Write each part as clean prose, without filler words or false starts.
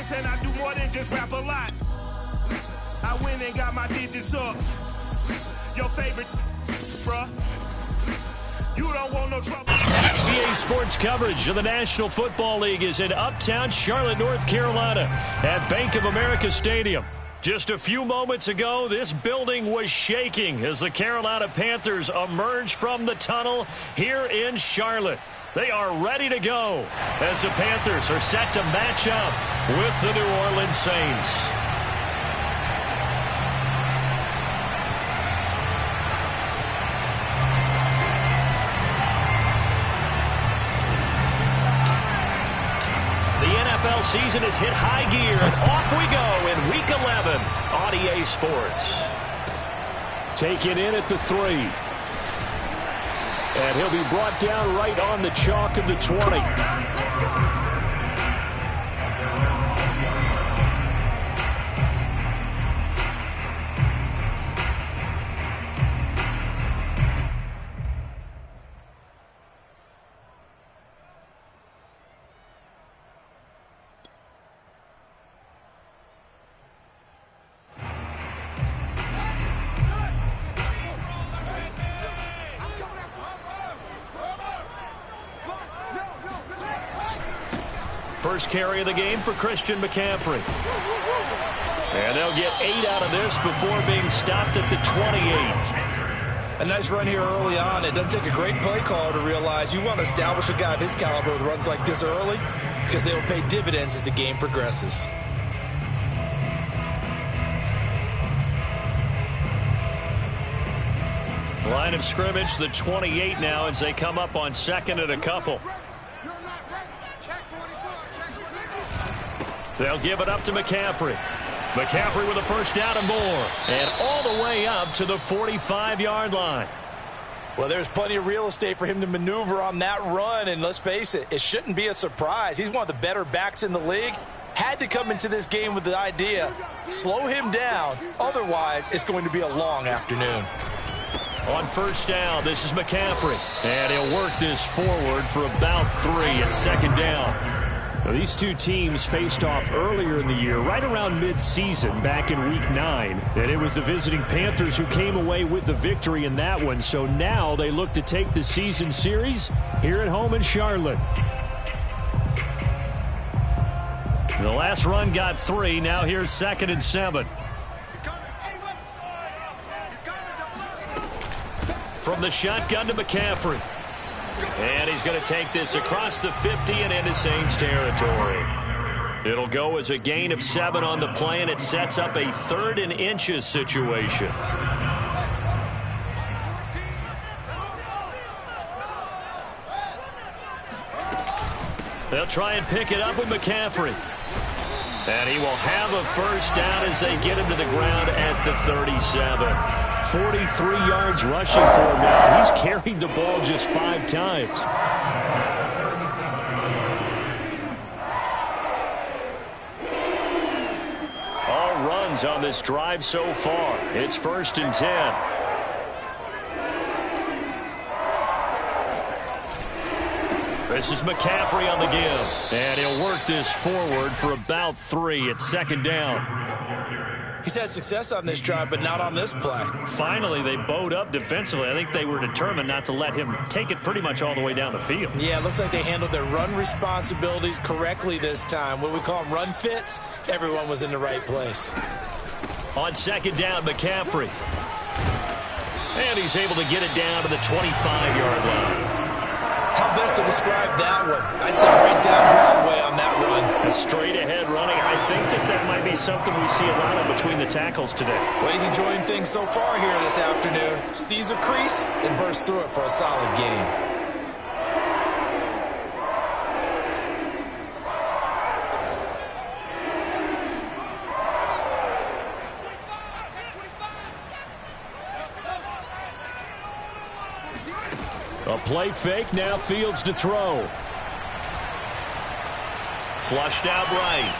beats and I do more than just rap a lot. I went and got my digits up. Your favorite, bruh. You don't want no trouble. EA Sports coverage of the National Football League is in uptown Charlotte, North Carolina at Bank of America Stadium. Just a few moments ago, this building was shaking as the Carolina Panthers emerged from the tunnel here in Charlotte. They are ready to go as the Panthers are set to match up with the New Orleans Saints. NFL season has hit high gear, and off we go in Week 11 on EA Sports. Taken in at the 3. And he'll be brought down right on the chalk of the 20. First carry of the game for Christian McCaffrey. And they'll get 8 out of this before being stopped at the 28. A nice run here early on. It doesn't take a great play caller to realize you want to establish a guy of his caliber with runs like this early because they will pay dividends as the game progresses. Line of scrimmage, the 28 now as they come up on second and a couple. They'll give it up to McCaffrey. McCaffrey with a first down and more. And all the way up to the 45-yard line. Well, there's plenty of real estate for him to maneuver on that run. And let's face it, it shouldn't be a surprise. He's one of the better backs in the league. Had to come into this game with the idea, slow him down. Otherwise, it's going to be a long afternoon. On first down, this is McCaffrey. And he'll work this forward for about 3 at second down. Now, these two teams faced off earlier in the year, right around mid-season, back in Week 9. And it was the visiting Panthers who came away with the victory in that one. So now they look to take the season series here at home in Charlotte. The last run got 3. Now here's 2nd and 7. From the shotgun to McCaffrey. And he's going to take this across the 50 and into Saints territory. It'll go as a gain of 7 on the play, and it sets up a 3rd and inches situation. They'll try and pick it up with McCaffrey. And he will have a first down as they get him to the ground at the 37. 43 yards rushing for him now. He's carried the ball just 5 times. All runs on this drive so far. It's 1st and 10. This is McCaffrey on the give. And he'll work this forward for about 3 at second down. He's had success on this drive, but not on this play. Finally, they bowed up defensively. I think they were determined not to let him take it pretty much all the way down the field. Yeah, it looks like they handled their run responsibilities correctly this time. What we call them run fits, everyone was in the right place. On second down, McCaffrey. And he's able to get it down to the 25-yard line. How best to describe that one? I'd say right down Broadway on that run. A straight-ahead running. I think that might be something we see a lot of between the tackles today. Well, he's enjoying things so far here this afternoon. Sees a crease and bursts through it for a solid gain. A play fake, now Fields to throw. Flushed out right.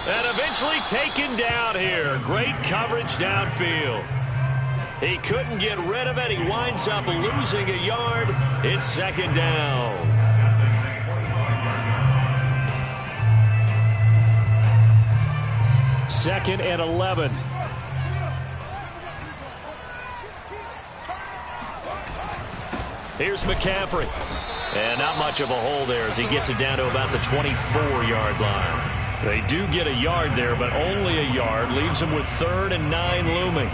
And eventually taken down here. Great coverage downfield. He couldn't get rid of it. He winds up losing a yard. It's second down. 2nd and 11. Here's McCaffrey. And not much of a hole there as he gets it down to about the 24-yard line. They do get a yard there, but only a yard. Leaves them with 3rd and 9 looming.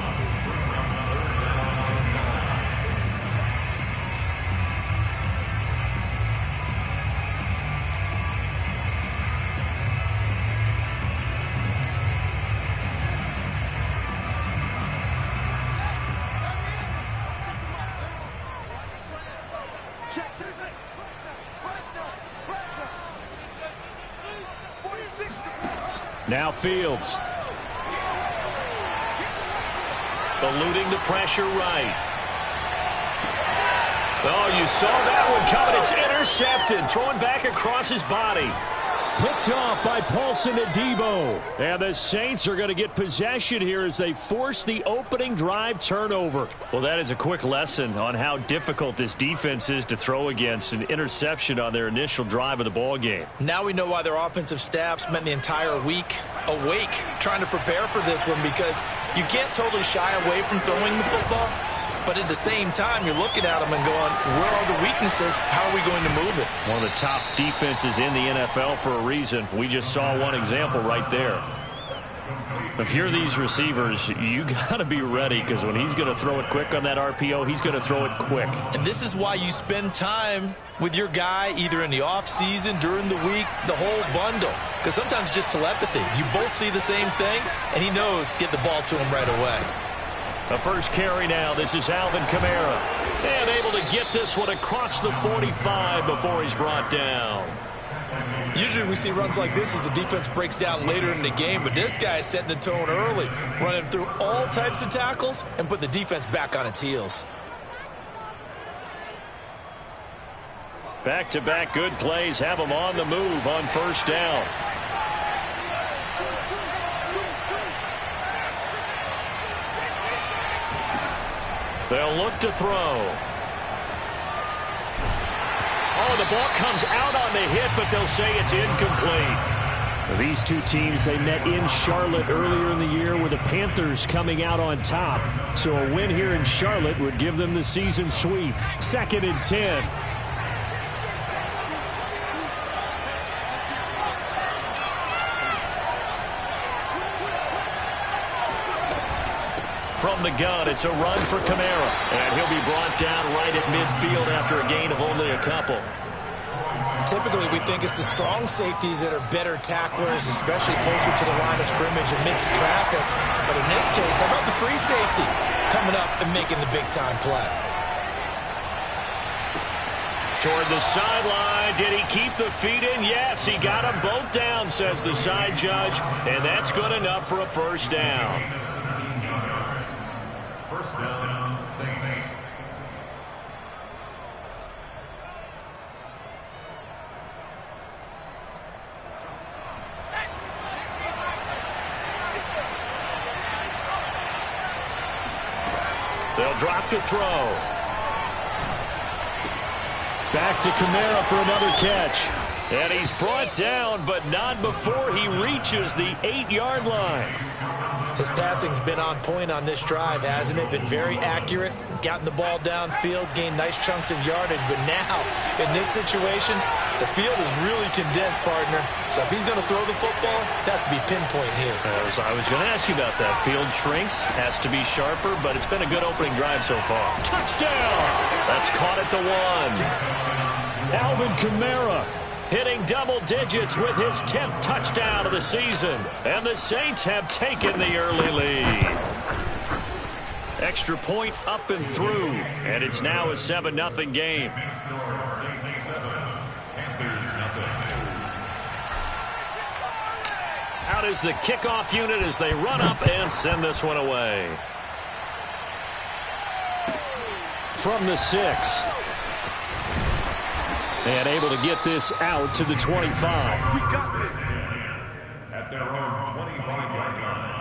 Now Fields. Eluding the pressure right. Oh, you saw that one coming. It's intercepted. Throwing back across his body. Picked off by Paulson Adebo. And the Saints are going to get possession here as they force the opening drive turnover. Well, that is a quick lesson on how difficult this defense is to throw against. An interception on their initial drive of the ball game. Now we know why their offensive staff spent the entire week awake trying to prepare for this one, because you can't totally shy away from throwing the football. But at the same time, you're looking at them and going, where are the weaknesses? How are we going to move it? One of the top defenses in the NFL for a reason. We just saw one example right there. If you're these receivers, you got to be ready, because when he's going to throw it quick on that RPO, he's going to throw it quick. And this is why you spend time with your guy either in the offseason, during the week, the whole bundle. Because sometimes just telepathy. You both see the same thing, and he knows get the ball to him right away. The first carry now. This is Alvin Kamara. And able to get this one across the 45 before he's brought down. Usually we see runs like this as the defense breaks down later in the game, but this guy is setting the tone early, running through all types of tackles and put the defense back on its heels. Back-to-back good plays have them on the move on first down. They'll look to throw. Oh, the ball comes out on the hit, but they'll say it's incomplete. These two teams, they met in Charlotte earlier in the year with the Panthers coming out on top. So a win here in Charlotte would give them the season sweep. 2nd and 10. From the gun, it's a run for Kamara. And he'll be brought down right at midfield after a gain of only a couple. Typically, we think it's the strong safeties that are better tacklers, especially closer to the line of scrimmage amidst traffic. But in this case, how about the free safety coming up and making the big-time play? Toward the sideline. Did he keep the feet in? Yes, he got them both down, says the side judge. And that's good enough for a first down. First down, Saints. They'll drop to throw. Back to Kamara for another catch. And he's brought down, but not before he reaches the 8-yard line. His passing's been on point on this drive, hasn't it? Been very accurate, gotten the ball downfield, gained nice chunks of yardage. But now, in this situation, the field is really condensed, partner. So if he's going to throw the football, that have to be pinpoint here. I was going to ask you about that. Field shrinks, has to be sharper, but it's been a good opening drive so far. Touchdown! That's caught at the 1. Alvin Kamara hitting double digits with his 10th touchdown of the season. And the Saints have taken the early lead. Extra point up and through. And it's now a 7-0 game. Out is the kickoff unit as they run up and send this one away. From the 6. And able to get this out to the 25. We got this at their own 25-yard line.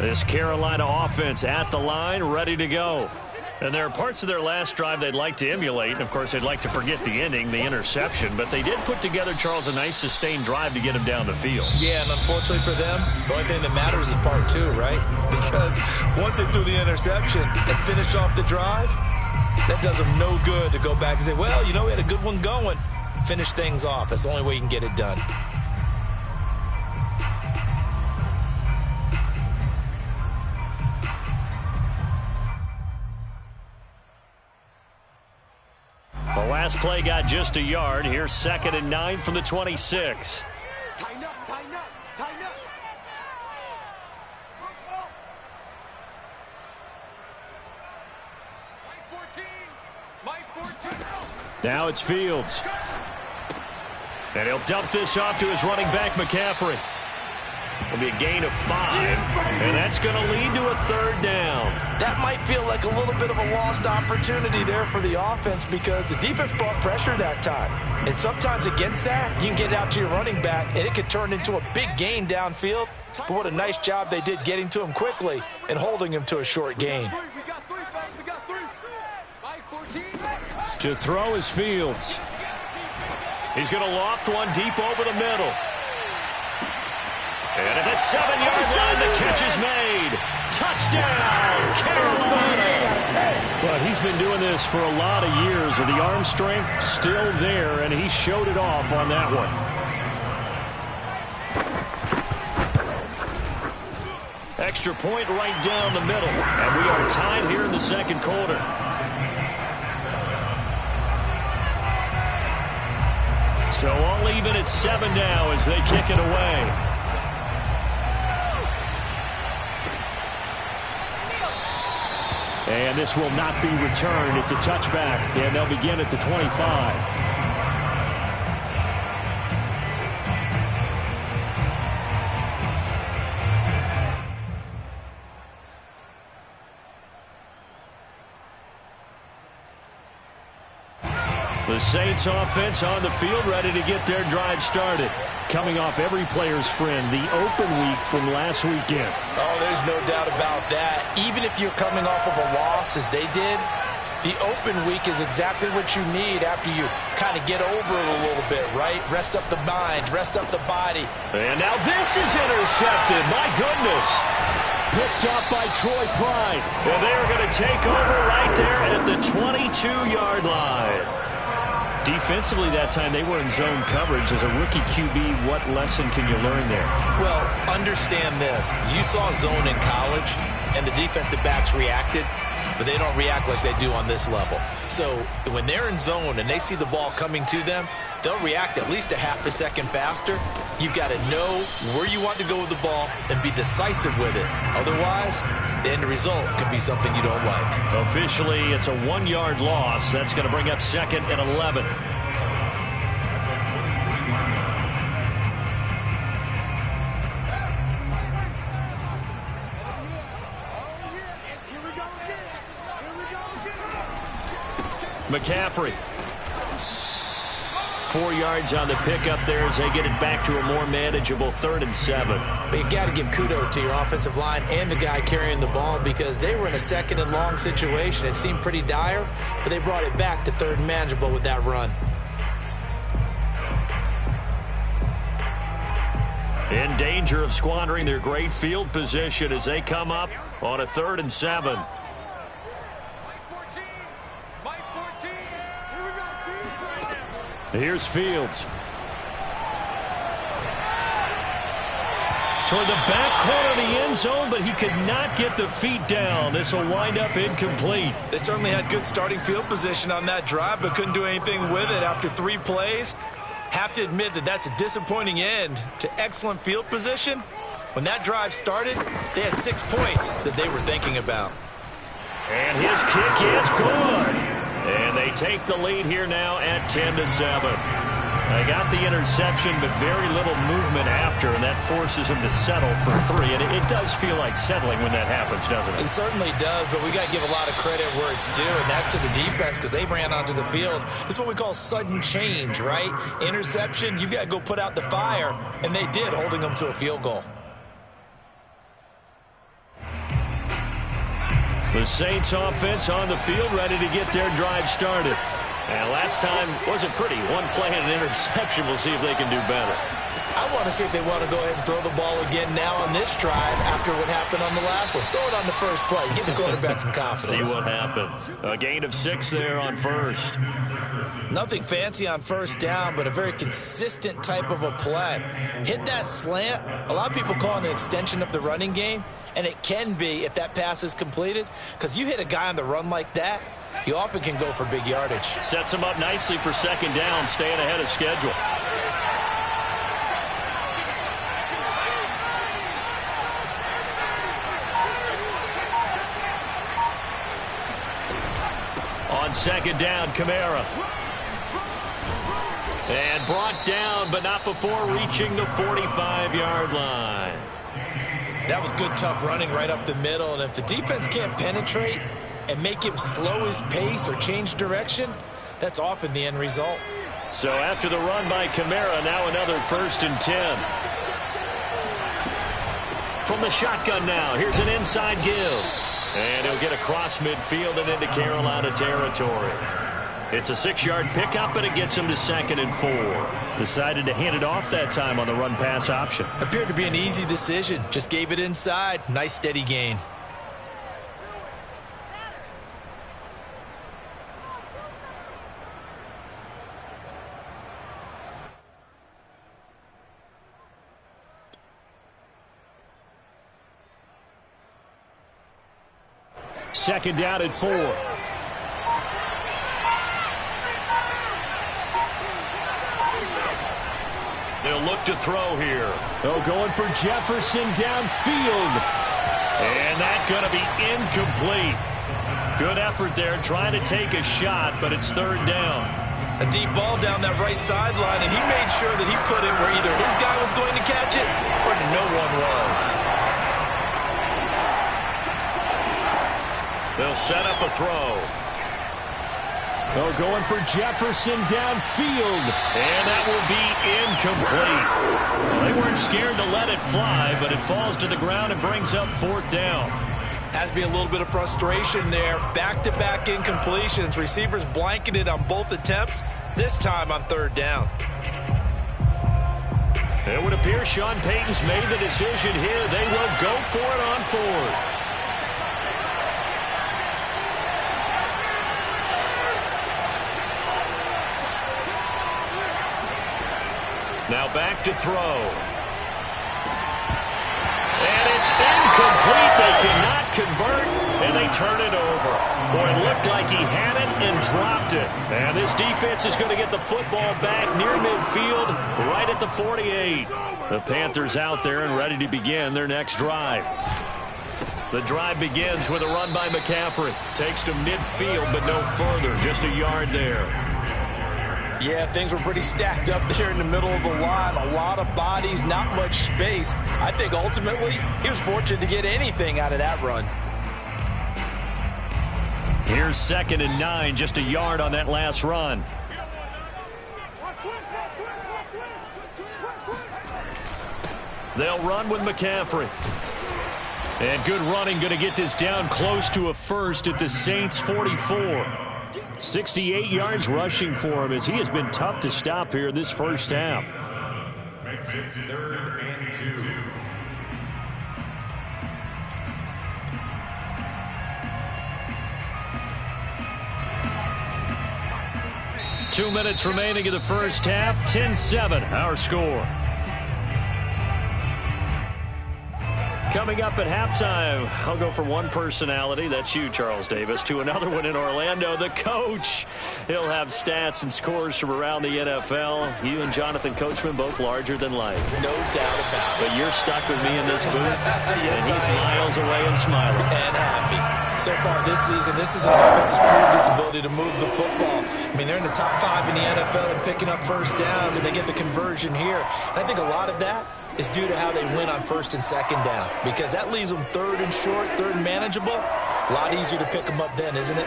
This Carolina offense at the line, ready to go. And there are parts of their last drive they'd like to emulate. And, of course, they'd like to forget the ending, the interception. But they did put together, Charles, a nice sustained drive to get him down the field. Yeah, and unfortunately for them, the only thing that matters is part two, right? Because once they threw the interception and finished off the drive, that does them no good to go back and say, well, you know, we had a good one going. Finish things off. That's the only way you can get it done. The last play got just a yard. Here's 2nd and 9 from the 26. Tighten up, tighten up, tighten up. Mike 14. Now it's Fields. And he'll dump this off to his running back, McCaffrey. It'll be a gain of 5, and that's going to lead to a 3rd down. That might feel like a little bit of a lost opportunity there for the offense because the defense brought pressure that time. And sometimes against that, you can get out to your running back, and it could turn into a big gain downfield. But what a nice job they did getting to him quickly and holding him to a short gain. To throw is Fields. He's going to loft one deep over the middle. And at the 7-yard line, the catch is made. Touchdown, Carolina! But he's been doing this for a lot of years, with the arm strength still there, and he showed it off on that one. Extra point right down the middle, and we are tied here in the 2nd quarter. So all even at 7 now as they kick it away. And this will not be returned. It's a touchback, and they'll begin at the 25. The Saints offense on the field, ready to get their drive started. Coming off every player's friend, the open week from last weekend. Oh, there's no doubt about that. Even if you're coming off of a loss, as they did, the open week is exactly what you need after you kind of get over it a little bit, right? Rest up the mind, rest up the body. And now this is intercepted. My goodness. Picked up by Troy Pride. And they're going to take over right there at the 22-yard line. Defensively that time, they were in zone coverage. As a rookie QB, what lesson can you learn there? Well, understand this. You saw zone in college, and the defensive backs reacted, but they don't react like they do on this level. So when they're in zone and they see the ball coming to them, they'll react at least a half a second faster. You've got to know where you want to go with the ball and be decisive with it. Otherwise, the end result can be something you don't like. Officially, it's a 1-yard loss. That's going to bring up 2nd and 11. McCaffrey. 4 yards on the pickup there as they get it back to a more manageable 3rd and 7. But you got to give kudos to your offensive line and the guy carrying the ball because they were in a 2nd and long situation. It seemed pretty dire, but they brought it back to 3rd and manageable with that run. In danger of squandering their great field position as they come up on a 3rd and 7. Here's Fields. Toward the back corner of the end zone, but he could not get the feet down. This will wind up incomplete. They certainly had good starting field position on that drive, but couldn't do anything with it after 3 plays. Have to admit that that's a disappointing end to excellent field position. When that drive started, they had 6 points that they were thinking about. And his kick is good. And they take the lead here now at 10-7. They got the interception, but very little movement after, and that forces them to settle for 3. And it does feel like settling when that happens, doesn't it? It certainly does, but we got to give a lot of credit where it's due, and that's to the defense because they ran onto the field. This is what we call sudden change, right? Interception, you've got to go put out the fire, and they did, holding them to a field goal. The Saints offense on the field, ready to get their drive started. And last time wasn't pretty. One play and an interception. We'll see if they can do better. I want to see if they want to go ahead and throw the ball again now on this drive after what happened on the last one. Throw it on the first play. Give the quarterback some confidence. See what happens. A gain of 6 there on first. Nothing fancy on first down, but a very consistent type of a play. Hit that slant. A lot of people call it an extension of the running game, and it can be if that pass is completed, because you hit a guy on the run like that, you often can go for big yardage. Sets him up nicely for second down, staying ahead of schedule. On second down, Kamara. And brought down, but not before reaching the 45-yard line. That was good, tough running right up the middle. And if the defense can't penetrate and make him slow his pace or change direction, that's often the end result. So after the run by Kamara, now another 1st and 10. From the shotgun now, here's an inside give. And he'll get across midfield and into Carolina territory. It's a 6-yard pickup, and it gets him to 2nd and 4. Decided to hand it off that time on the run-pass option. Appeared to be an easy decision. Just gave it inside. Nice, steady gain. Second down at 4. They'll look to throw here. Oh, going for Jefferson downfield. And that's going to be incomplete. Good effort there trying to take a shot, but it's 3rd down. A deep ball down that right sideline, and he made sure that he put it where either his guy was going to catch it or no one was. They'll set up a throw. Oh, going for Jefferson downfield. And that will be incomplete. Well, they weren't scared to let it fly, but it falls to the ground and brings up 4th down. Has to be a little bit of frustration there. Back-to-back incompletions. Receivers blanketed on both attempts, this time on 3rd down. It would appear Sean Payton's made the decision here. They will go for it on 4th. Now back to throw. And it's incomplete. They cannot convert, and they turn it over. Boy, it looked like he had it and dropped it. And this defense is going to get the football back near midfield, right at the 48. The Panthers out there and ready to begin their next drive. The drive begins with a run by McCaffrey. Takes to midfield, but no further. Just a yard there. Yeah, things were pretty stacked up there in the middle of the line. A lot of bodies, not much space. I think ultimately he was fortunate to get anything out of that run. Here's 2nd and 9, just a yard on that last run. They'll run with McCaffrey. And good running, going to get this down close to a 1st at the Saints' 44. 68 yards rushing for him as he has been tough to stop here this first half. Makes it 3rd and 2. 2 minutes remaining in the first half. 10-7, our score. Coming up at halftime, I'll go from one personality, that's you, Charles Davis, to another one in Orlando, the coach. He'll have stats and scores from around the NFL. You and Jonathan Coachman, both larger than life. No doubt about it. But you're stuck with me in this booth, yes, and he's miles away and smiling. And happy. So far this season, this is an offense that's proved its ability to move the football. I mean, they're in the top 5 in the NFL and picking up first downs, and they get the conversion here. And I think a lot of that is due to how they win on 1st and 2nd down, because that leaves them 3rd and short, 3rd and manageable. A lot easier to pick them up then, isn't it?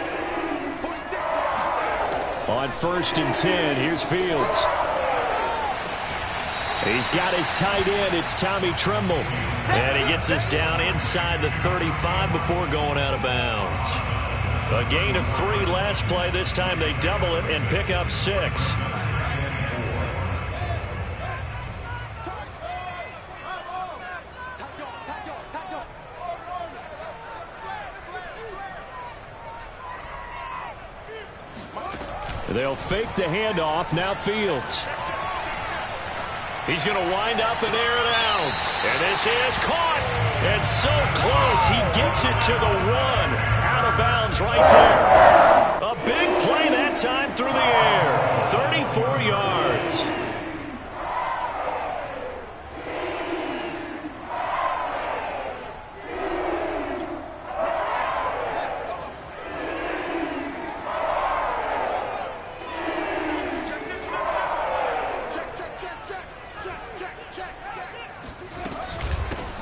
On 1st and 10, here's Fields. He's got his tight end. It's Tommy Tremble. And he gets us down inside the 35 before going out of bounds. A gain of 3 last play. This time they double it and pick up 6. They'll fake the handoff. Now Fields. He's going to wind up and air it out. And this is caught. And so close. He gets it to the 1. Out of bounds right there. A big play that time through the air. 34 yards.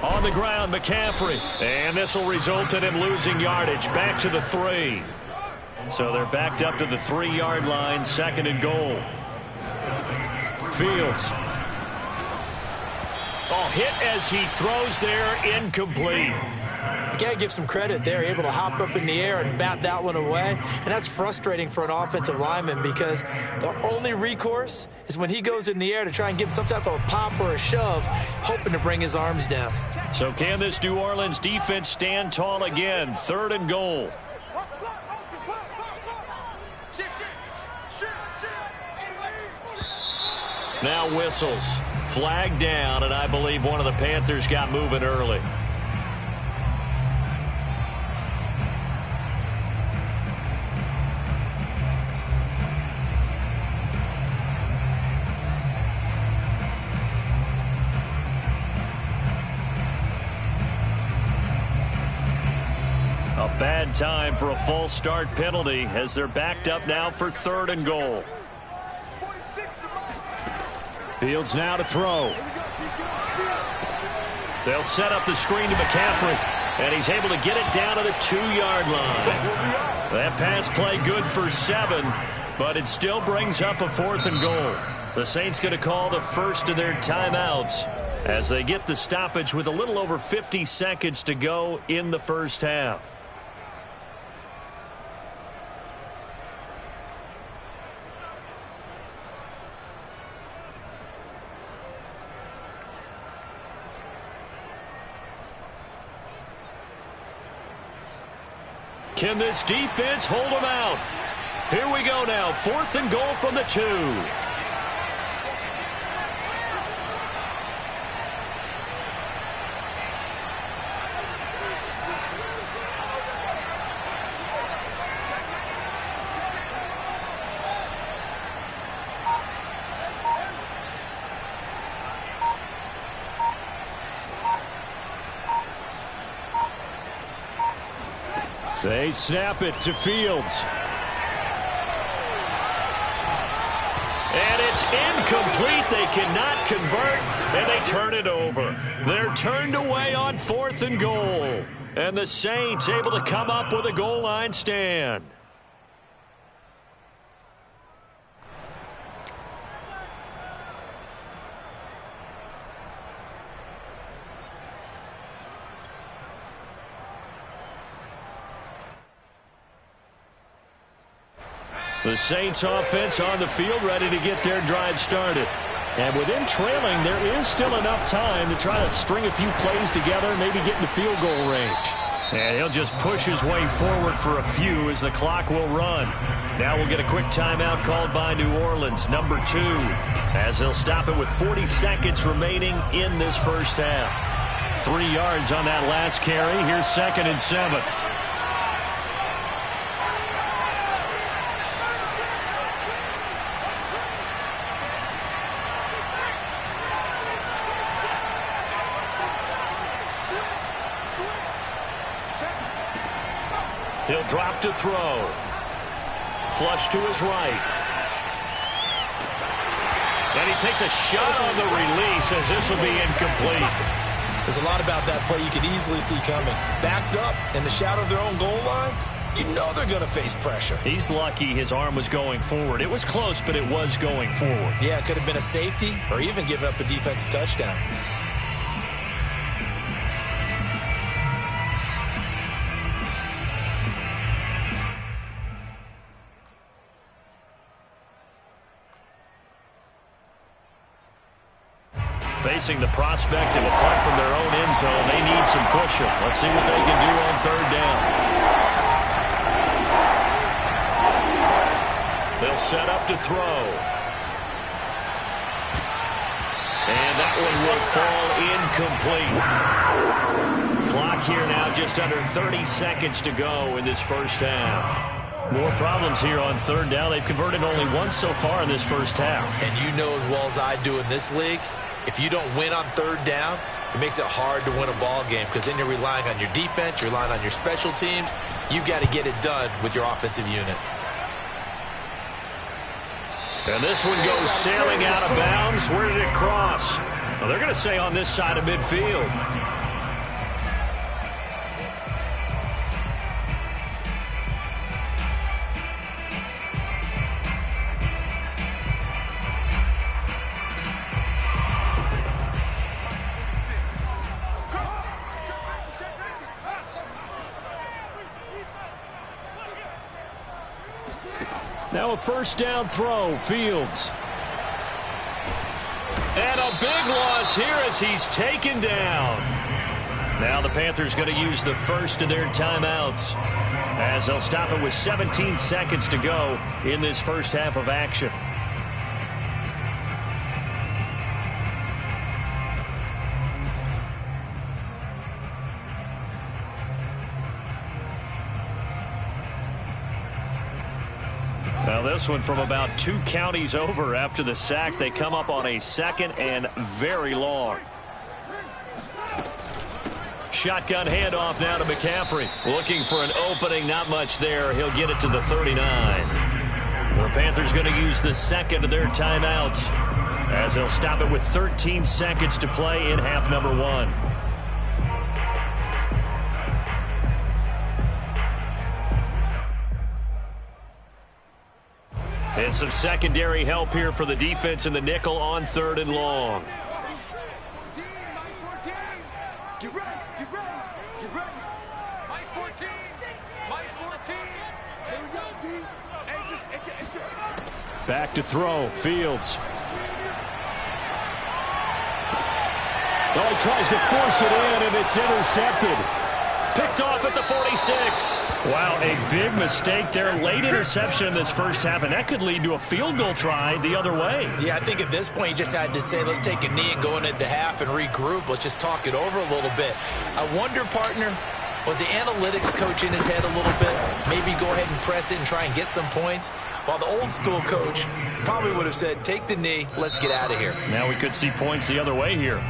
On the ground, McCaffrey. And this will result in him losing yardage. Back to the 3. So they're backed up to the 3-yard line. 2nd and goal. Fields. Oh, hit as he throws there. Incomplete. You got to give some credit there, able to hop up in the air and bat that one away. And that's frustrating for an offensive lineman because the only recourse is when he goes in the air to try and give some type of a pop or a shove, hoping to bring his arms down. So can this New Orleans defense stand tall again? 3rd and goal. Now whistles. Flag down, and I believe one of the Panthers got moving early. A bad time for a false start penalty as they're backed up now for 3rd and goal. Fields now to throw. They'll set up the screen to McCaffrey, and he's able to get it down to the 2-yard line. That pass play good for 7, but it still brings up a 4th and goal. The Saints going to call the first of their timeouts as they get the stoppage with a little over 50 seconds to go in the first half. Can this defense hold them out? Here we go now. 4th and goal from the 2. They snap it to Fields. And it's incomplete. They cannot convert, and they turn it over. They're turned away on 4th and goal. And the Saints able to come up with a goal line stand. The Saints offense on the field ready to get their drive started. And with him trailing, there is still enough time to try to string a few plays together, maybe get into field goal range. And he'll just push his way forward for a few as the clock will run. Now we'll get a quick timeout called by New Orleans, number 2, as they'll stop it with 40 seconds remaining in this first half. 3 yards on that last carry. Here's 2nd and 7. He'll drop to throw. Flush to his right. And he takes a shot on the release as this will be incomplete. There's a lot about that play you could easily see coming. Backed up in the shadow of their own goal line, you know they're going to face pressure. He's lucky his arm was going forward. It was close, but it was going forward. Yeah, it could have been a safety or even given up a defensive touchdown. Facing the prospect of a punt from their own end zone, they need some pushing. Let's see what they can do on third down. They'll set up to throw. And that one will fall incomplete. Clock here now just under 30 seconds to go in this first half. More problems here on third down. They've converted only once so far in this first half. And you know as well as I do in this league, if you don't win on third down, it makes it hard to win a ball game because then you're relying on your defense, you're relying on your special teams. You've got to get it done with your offensive unit. And this one goes sailing out of bounds. Where did it cross? Well, they're going to say on this side of midfield. Now a first down throw, Fields. And a big loss here as he's taken down. Now the Panthers going to use the first of their timeouts as they'll stop it with 17 seconds to go in this first half of action. Now this one from about 2 counties over after the sack. They come up on a second and very long. Shotgun handoff now to McCaffrey. Looking for an opening, not much there. He'll get it to the 39. The Panthers going to use the second of their timeouts as they'll stop it with 13 seconds to play in half number 1. And some secondary help here for the defense in the nickel on third and long. Get ready, get ready, get ready. Mike 14, Mike 14. Here we go, D. Edges. Back to throw, Fields. Oh, he tries to force it in, and it's intercepted. Picked off at the 46. Wow, a big mistake there. Late interception in this first half, and that could lead to a field goal try the other way. Yeah, I think at this point you just had to say, let's take a knee and go into the half and regroup. Let's just talk it over a little bit. I wonder, partner, was the analytics coach in his head a little bit? Maybe go ahead and press it and try and get some points? While the old school coach probably would have said, take the knee, let's get out of here. Now we could see points the other way here.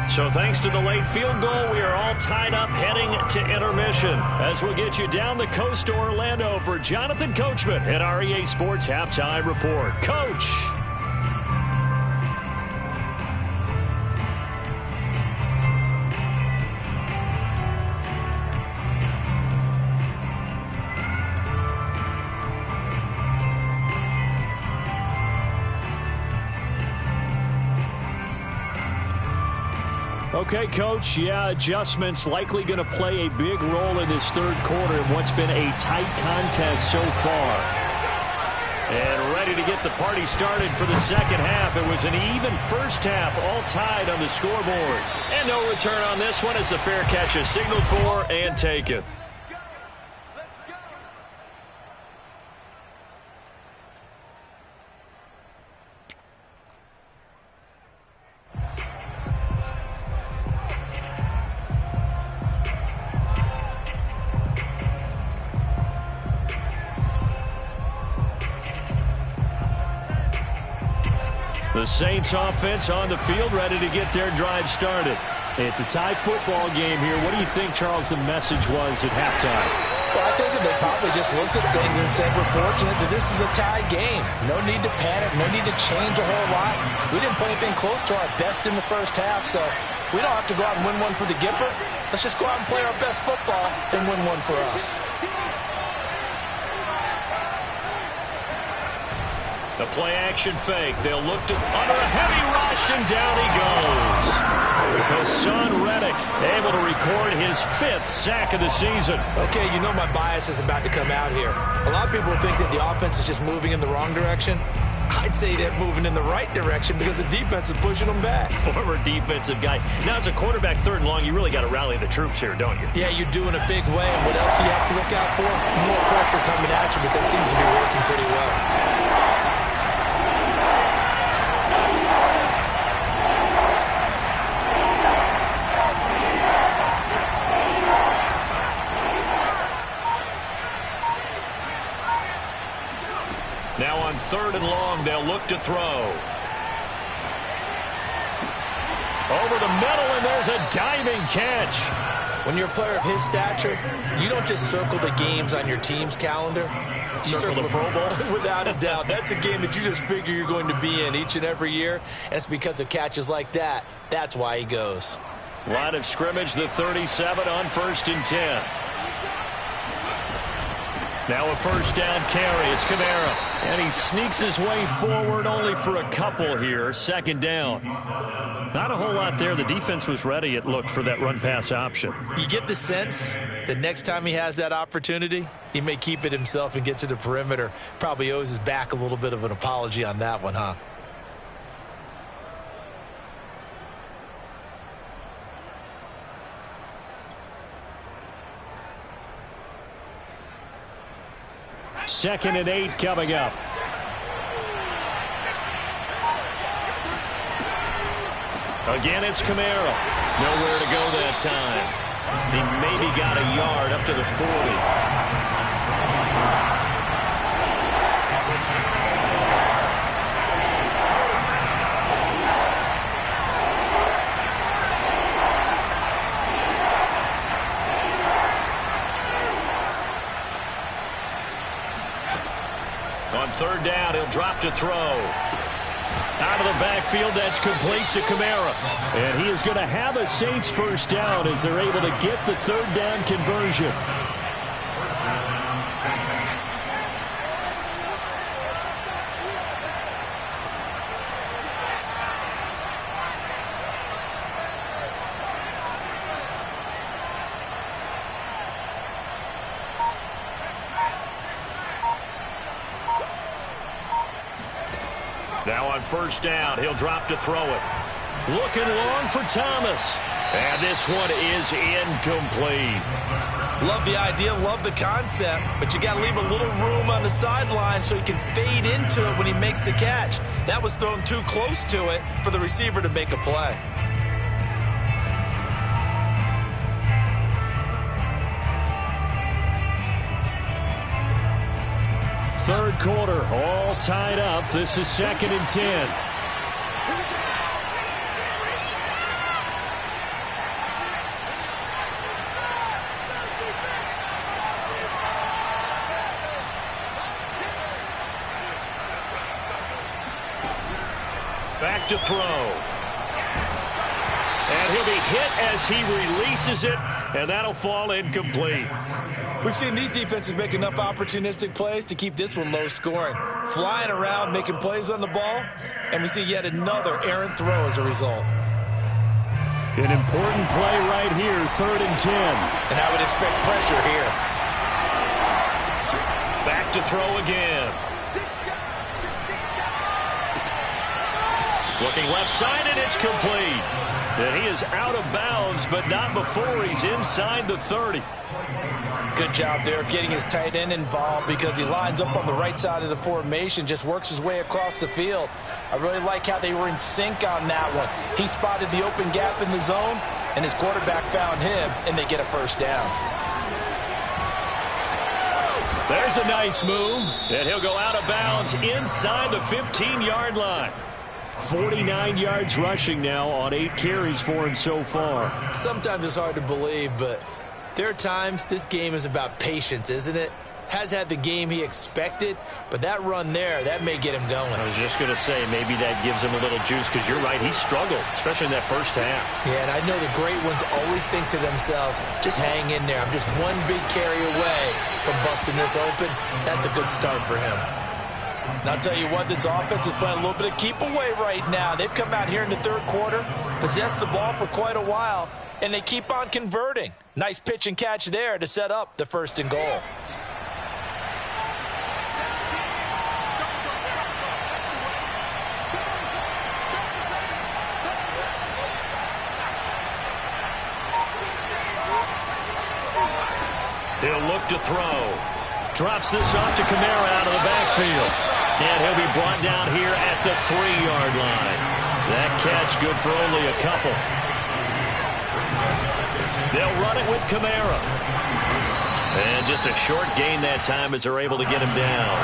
So thanks to the late field goal, we are all tied up heading to intermission. As we'll get you down the coast to Orlando for Jonathan Coachman at our EA Sports Halftime Report. Coach! Okay, Coach, yeah, adjustments likely going to play a big role in this third quarter in what's been a tight contest so far. And ready to get the party started for the second half. It was an even first half, all tied on the scoreboard. And no return on this one as the fair catch is signaled for and taken. The Saints offense on the field, ready to get their drive started. It's a tie football game here. What do you think, Charles, the message was at halftime? Well, I think that they probably just looked at things and said, we're fortunate that this is a tie game. No need to panic, no need to change a whole lot. We didn't play anything close to our best in the first half, so we don't have to go out and win one for the Gipper. Let's just go out and play our best football and win one for us. The play-action fake. They'll look to under a heavy rush, and down he goes. Hassan Reddick able to record his 5th sack of the season. Okay, you know my bias is about to come out here. A lot of people think that the offense is just moving in the wrong direction. I'd say they're moving in the right direction because the defense is pushing them back. Former defensive guy. Now, as a quarterback 3rd and long, you really got to rally the troops here, don't you? Yeah, you do in a big way. And what else do you have to look out for? More pressure coming at you because it seems to be working pretty well. Now on 3rd and long, they'll look to throw. Over the middle, and there's a diving catch. When you're a player of his stature, you don't just circle the games on your team's calendar. You circle the Pro Bowl? Without a doubt. That's a game that you just figure you're going to be in each and every year. And it's because of catches like that. That's why he goes. Line of scrimmage, the 37 on 1st and 10. Now a 1st down carry. It's Kamara. And he sneaks his way forward only for a couple here. 2nd down. Not a whole lot there. The defense was ready, it looked, for that run-pass option. You get the sense that next time he has that opportunity, he may keep it himself and get to the perimeter. Probably owes his back a little bit of an apology on that one, huh? Second and 8 coming up. Again, it's Kamara. Nowhere to go that time. He maybe got a yard up to the 40. On 3rd down, he'll drop to throw. Out of the backfield, that's complete to Kamara. And he is going to have a Saints 1st down as they're able to get the 3rd down conversion. Now on 1st down, he'll drop to throw it. Looking long for Thomas. And this one is incomplete. Love the idea, love the concept, but you got to leave a little room on the sideline so he can fade into it when he makes the catch. That was thrown too close to it for the receiver to make a play. Third quarter, all tied up. This is 2nd and 10. Back to throw. And he'll be hit as he releases it, and that'll fall incomplete. We've seen these defenses make enough opportunistic plays to keep this one low scoring. Flying around, making plays on the ball, and we see yet another errant throw as a result. An important play right here, 3rd and 10. And I would expect pressure here. Back to throw again. Looking left side, and it's complete. And he is out of bounds, but not before he's inside the 30. Good job there of getting his tight end involved because he lines up on the right side of the formation, just works his way across the field. I really like how they were in sync on that one. He spotted the open gap in the zone, and his quarterback found him, and they get a 1st down. There's a nice move, and he'll go out of bounds inside the 15-yard line. 49 yards rushing now on 8 carries for him so far. Sometimes it's hard to believe, but there are times this game is about patience, isn't it? Has had the game he expected, but that run there, that may get him going. I was just going to say, maybe that gives him a little juice, because you're right, he struggled, especially in that first half. Yeah, and I know the great ones always think to themselves, just hang in there. I'm just one big carry away from busting this open. That's a good start for him. And I'll tell you what, this offense is playing a little bit of keep away right now. They've come out here in the third quarter, possessed the ball for quite a while, and they keep on converting. Nice pitch and catch there to set up the 1st and goal. He'll look to throw. Drops this off to Kamara out of the backfield. And he'll be brought down here at the 3-yard line. That catch good for only a couple. They'll run it with Kamara. And just a short gain that time as they're able to get him down.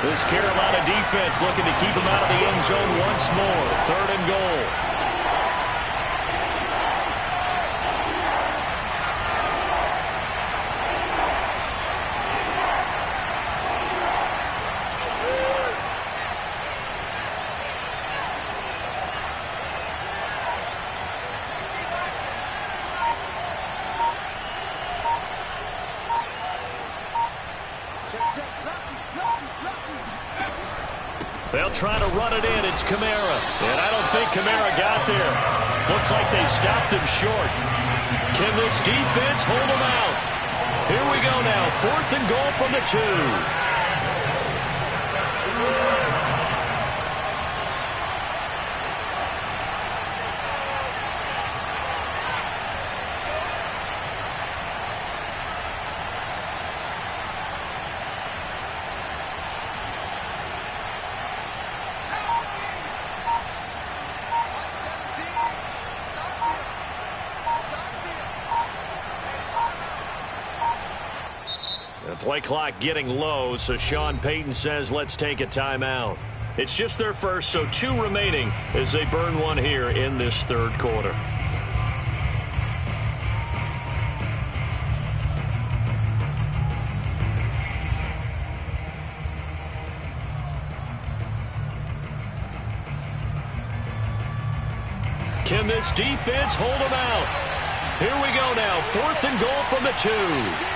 This Carolina defense looking to keep him out of the end zone once more. 3rd and goal. They'll try to run it in. It's Kamara. And I don't think Kamara got there. Looks like they stopped him short. Can this defense hold him out? Here we go now. 4th and goal from the 2. Play clock getting low, so Sean Payton says let's take a timeout. It's just their first, so 2 remaining as they burn one here in this 3rd quarter. Can this defense hold them out? Here we go now. 4th and goal from the 2.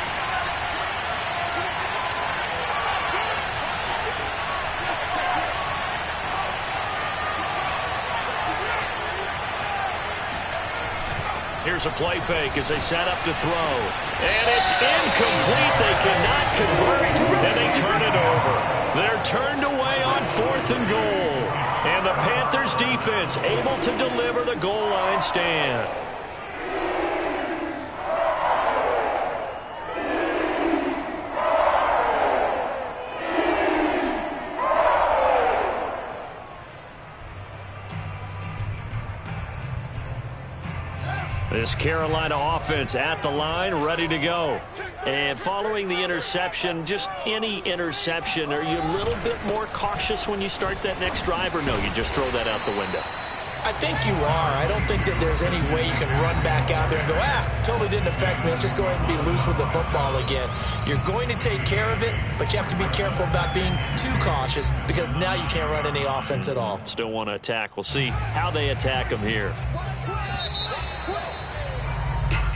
Here's a play fake as they set up to throw. And it's incomplete. They cannot convert, and they turn it over. They're turned away on 4th and goal. And the Panthers defense able to deliver the goal line stand. This Carolina offense at the line, ready to go. And following the interception, just any interception, are you a little bit more cautious when you start that next drive, or no, you just throw that out the window? I think you are. I don't think that there's any way you can run back out there and go, totally didn't affect me. Let's just go ahead and be loose with the football again. You're going to take care of it, but you have to be careful about being too cautious because now you can't run any offense at all. Still want to attack. We'll see how they attack them here.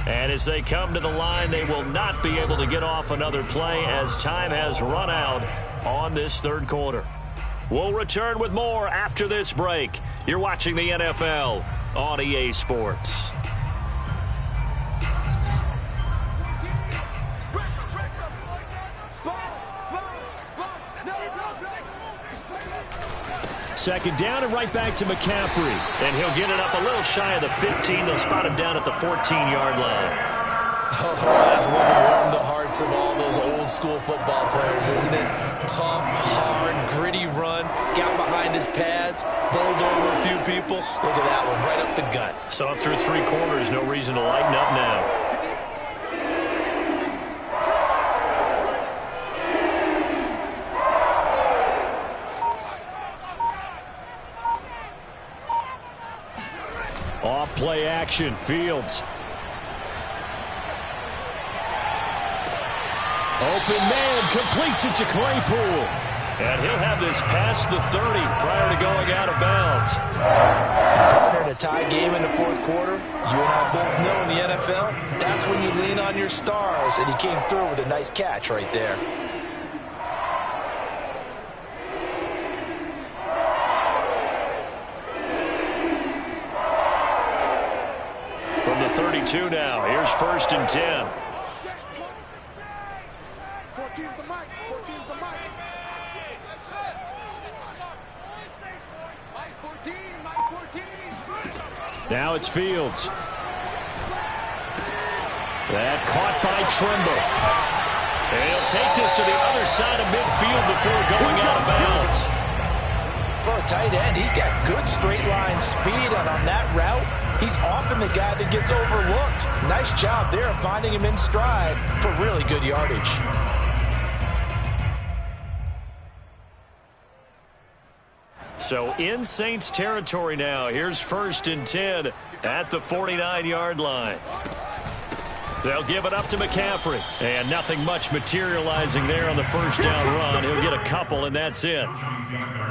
And as they come to the line, they will not be able to get off another play as time has run out on this 3rd quarter. We'll return with more after this break. You're watching the NFL on EA Sports. Second down and right back to McCaffrey. And he'll get it up a little shy of the 15. They'll spot him down at the 14-yard line. Oh, that's one to warm the hearts of all those old-school football players, isn't it? Tough, hard, gritty run, got behind his pads, bowled over a few people. Look at that one, right up the gut. So up through 3 quarters, no reason to lighten up now. Off play action, Fields. Open man, completes it to Claypool. And he'll have this past the 30 prior to going out of bounds. Partner, a tie game in the 4th quarter. You and I both know in the NFL, that's when you lean on your stars. And he came through with a nice catch right there. from the 32 now. Here's 1st and 10. 14's the mic. 14's the mic. Mike 14. Mike 14. Now it's Fields. That caught by Trimble. And he'll take this to the other side of midfield before going out of bounds. For a tight end, he's got good straight line speed, and on that route, he's often the guy that gets overlooked. Nice job there of finding him in stride for really good yardage. So in Saints territory now. Here's 1st and 10 at the 49-yard line. They'll give it up to McCaffrey. And nothing much materializing there on the first down run. He'll get a couple, and that's it.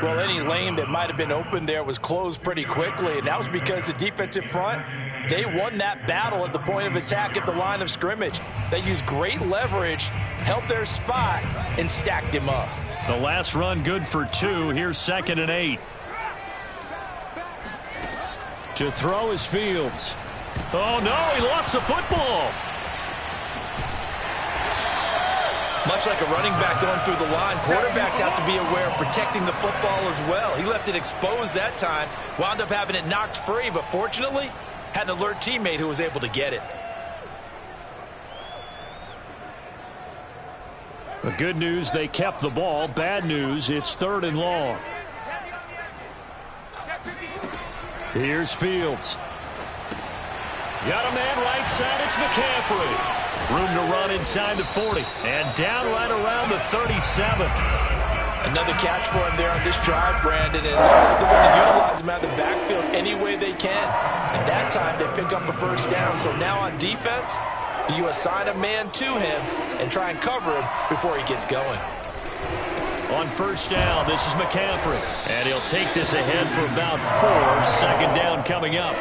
Well, any lane that might have been open there was closed pretty quickly, and that was because the defensive front, they won that battle at the point of attack at the line of scrimmage. They used great leverage, held their spot, and stacked him up. The last run good for 2. Here's 2nd and 8. To throw is Fields. Oh, no, he lost the football. Much like a running back going through the line, quarterbacks have to be aware of protecting the football as well. He left it exposed that time, wound up having it knocked free, but fortunately, had an alert teammate who was able to get it. The good news, they kept the ball. Bad news, it's 3rd and long. Here's Fields. Got a man right side, it's McCaffrey. Room to run inside the 40. And down right around the 37. Another catch for him there on this drive, Brandon. And it looks like they're going to utilize him out of the backfield any way they can. And that time they pick up a 1st down. So now on defense, you assign a man to him and try and cover him before he gets going. On 1st down, this is McCaffrey. And he'll take this ahead for about 4. 2nd down coming up.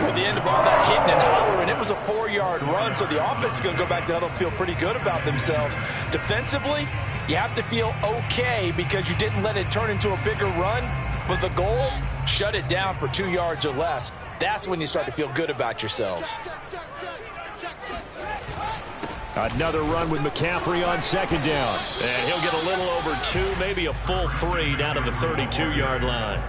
At the end of all that hitting and hollering, it was a 4-yard run, so the offense is going to go back to huddle and feel pretty good about themselves. Defensively, you have to feel okay because you didn't let it turn into a bigger run, but the goal, shut it down for 2 yards or less. That's when you start to feel good about yourselves. Another run with McCaffrey on 2nd down. And he'll get a little over 2, maybe a full 3 down to the 32-yard line.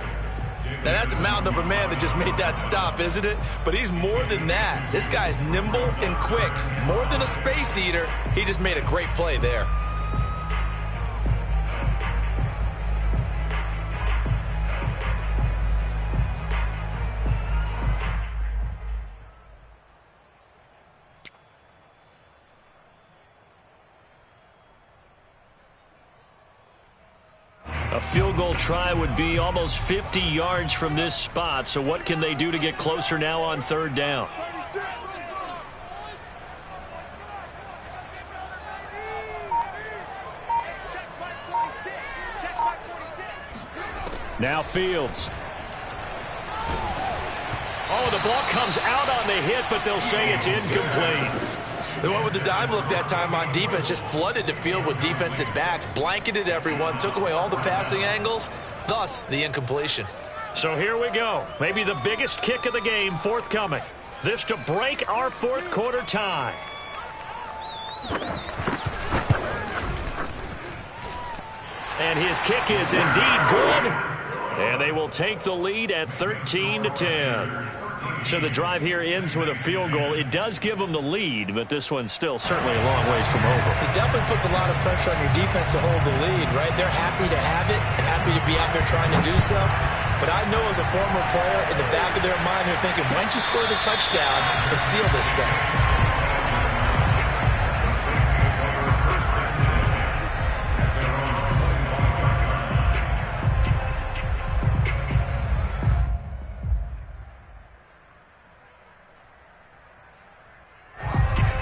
Now, that's a mountain of a man that just made that stop, isn't it? But he's more than that. This guy's nimble and quick. More than a space eater, he just made a great play there. A field goal try would be almost 50 yards from this spot. So what can they do to get closer now on 3rd down? Now Fields. Oh, the ball comes out on the hit, but they'll say it's incomplete. They went with the dime look that time on defense, just flooded the field with defensive backs, blanketed everyone, took away all the passing angles, thus the incompletion. So here we go. Maybe the biggest kick of the game forthcoming. This to break our 4th quarter tie. And his kick is indeed good. And they will take the lead at 13-10. So the drive here ends with a field goal. It does give them the lead, but this one's still certainly a long ways from over. It definitely puts a lot of pressure on your defense to hold the lead, right? They're happy to have it and happy to be out there trying to do so. But I know as a former player, in the back of their mind, they're thinking, why don't you score the touchdown and seal this thing?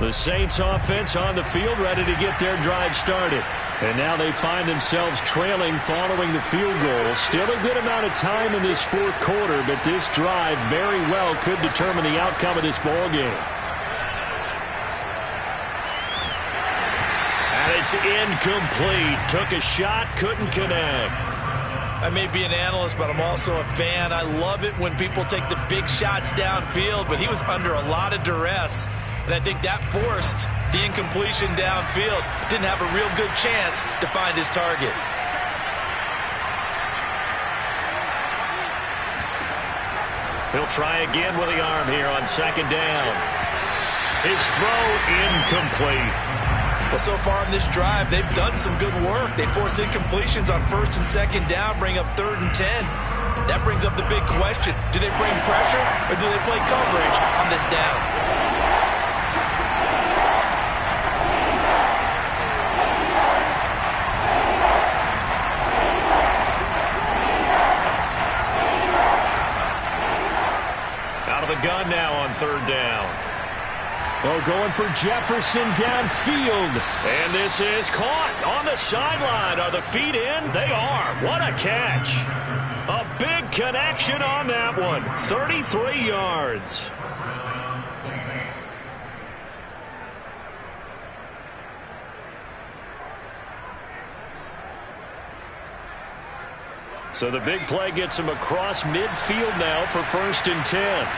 The Saints offense on the field, ready to get their drive started. And now they find themselves trailing following the field goal. Still a good amount of time in this 4th quarter, but this drive very well could determine the outcome of this ball game. And it's incomplete. Took a shot, couldn't connect. I may be an analyst, but I'm also a fan. I love it when people take the big shots downfield, but he was under a lot of duress, and I think that forced the incompletion downfield. Didn't have a real good chance to find his target. He'll try again with the arm here on second down. His throw incomplete. Well, so far in this drive, they've done some good work. They force incompletions on first and second down, bring up 3rd and 10. That brings up the big question. Do they bring pressure or do they play coverage on this down? Out of the gun now on 3rd down. Oh, going for Jefferson downfield. And this is caught on the sideline. Are the feet in? They are. What a catch. A big connection on that one. 33 yards. So the big play gets him across midfield now for 1st and 10.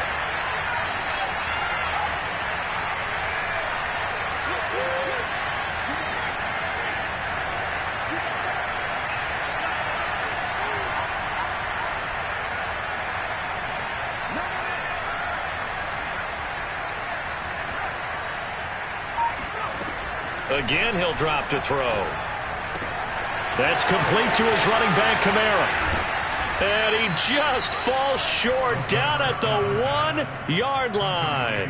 Again, he'll drop to throw. That's complete to his running back, Kamara. And he just falls short down at the 1-yard line.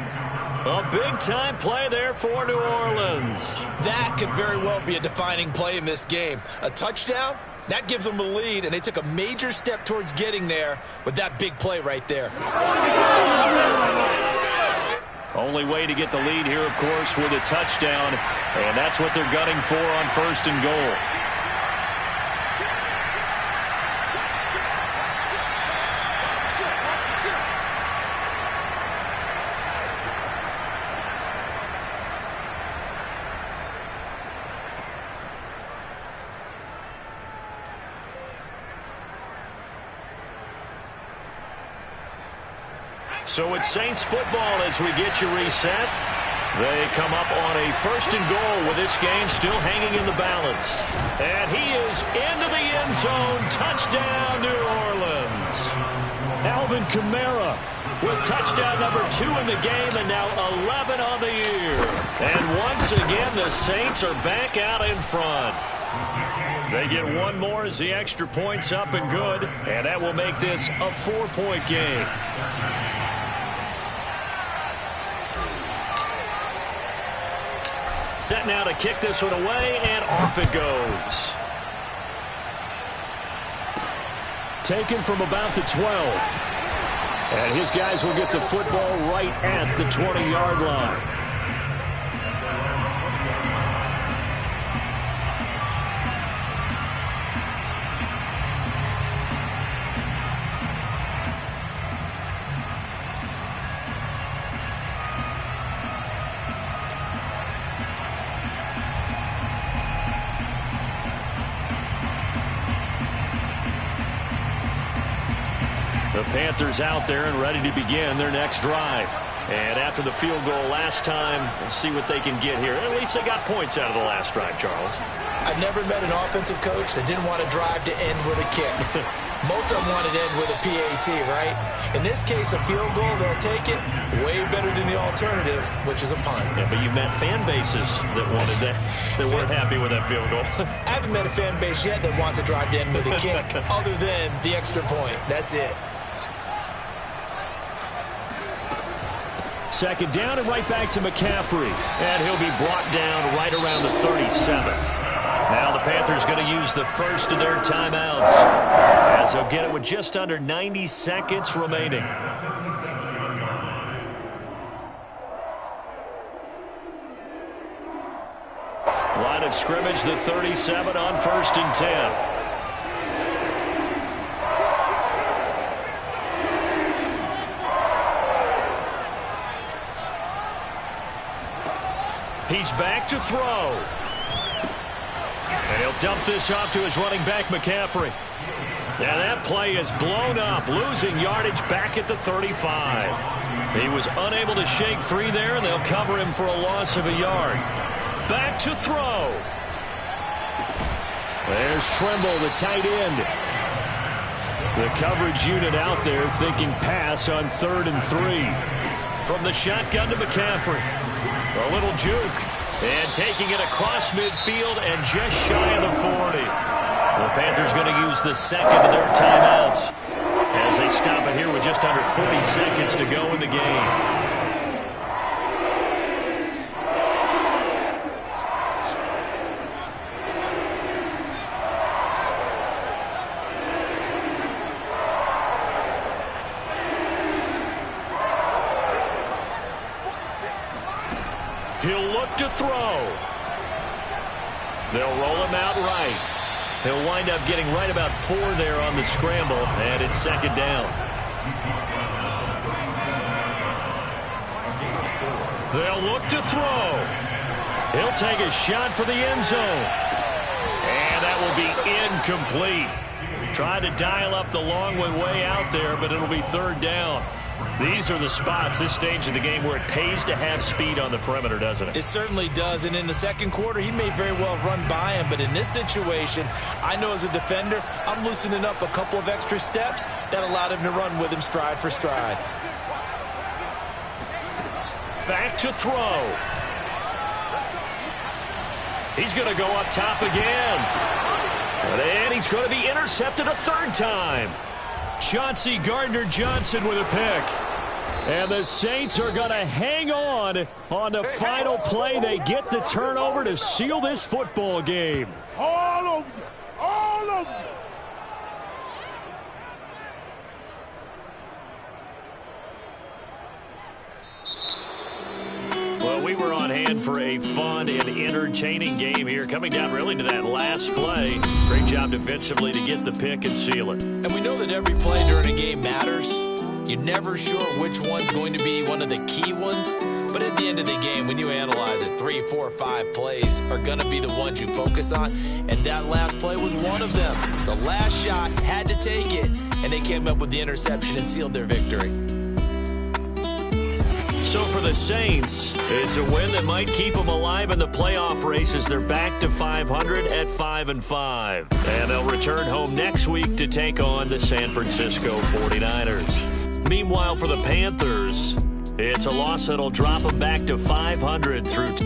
A big-time play there for New Orleans. That could very well be a defining play in this game. A touchdown, that gives them a lead, and they took a major step towards getting there with that big play right there. Only way to get the lead here, of course, with a touchdown. And that's what they're gunning for on 1st and goal. So it's Saints football as we get you reset. They come up on a 1st and goal with this game still hanging in the balance. And he is into the end zone. Touchdown, New Orleans. Alvin Kamara with touchdown number 2 in the game and now 11 on the year. And once again, the Saints are back out in front. They get one more as the extra point's up and good. And that will make this a 4-point game. Set now to kick this one away, and off it goes. Taken from about the 12. And his guys will get the football right at the 20-yard line. The Panthers out there and ready to begin their next drive. And after the field goal last time, we'll see what they can get here. At least they got points out of the last drive, Charles. I've never met an offensive coach that didn't want to drive to end with a kick. Most of them wanted to end with a PAT, right? In this case, a field goal, they'll take it. Way better than the alternative, which is a punt. Yeah, but you've met fan bases that wanted that, that weren't happy with that field goal. I haven't met a fan base yet that wants to drive to end with a kick, other than the extra point. That's it. Second down and right back to McCaffrey. And he'll be brought down right around the 37. Now the Panthers going to use the first of their timeouts, as they'll get it with just under 90 seconds remaining. Line of scrimmage, the 37 on 1st and 10. He's back to throw. And he'll dump this off to his running back, McCaffrey. And that play is blown up, losing yardage back at the 35. He was unable to shake free there, and they'll cover him for a loss of a yard. Back to throw. There's Trimble, the tight end. The coverage unit out there thinking pass on 3rd and 3. From the shotgun to McCaffrey. A little juke. And taking it across midfield and just shy of the 40. The Panthers going to use the second of their timeouts as they stop it here with just under 40 seconds to go in the game. He'll look to throw. They'll roll him out right. He'll wind up getting right about 4 there on the scramble, and it's second down. They'll look to throw. He'll take a shot for the end zone. And that will be incomplete. Tried to dial up the long way out there, but it'll be 3rd down. These are the spots, this stage of the game, where it pays to have speed on the perimeter, doesn't it? It certainly does, and in the second quarter, he may very well run by him, but in this situation, I know as a defender, I'm loosening up a couple of extra steps that allowed him to run with him stride for stride. Back to throw. He's going to go up top again. And he's going to be intercepted a 3rd time. Chauncey Gardner-Johnson with a pick. And the Saints are going to hang on the final play. They get the turnover to seal this football game. All over you. All over you. Well, we were on hand for a fun and entertaining game here, coming down really to that last play. Great job defensively to get the pick and seal it. And we know that every play during a game matters. You're never sure which one's going to be one of the key ones. But at the end of the game, when you analyze it, 3, 4, 5 plays are going to be the ones you focus on. And that last play was one of them. The last shot had to take it, and they came up with the interception and sealed their victory. So for the Saints, it's a win that might keep them alive in the playoff race as they're back to 500 at 5-5. And they'll return home next week to take on the San Francisco 49ers. Meanwhile, for the Panthers, it's a loss that'll drop them back to 500 through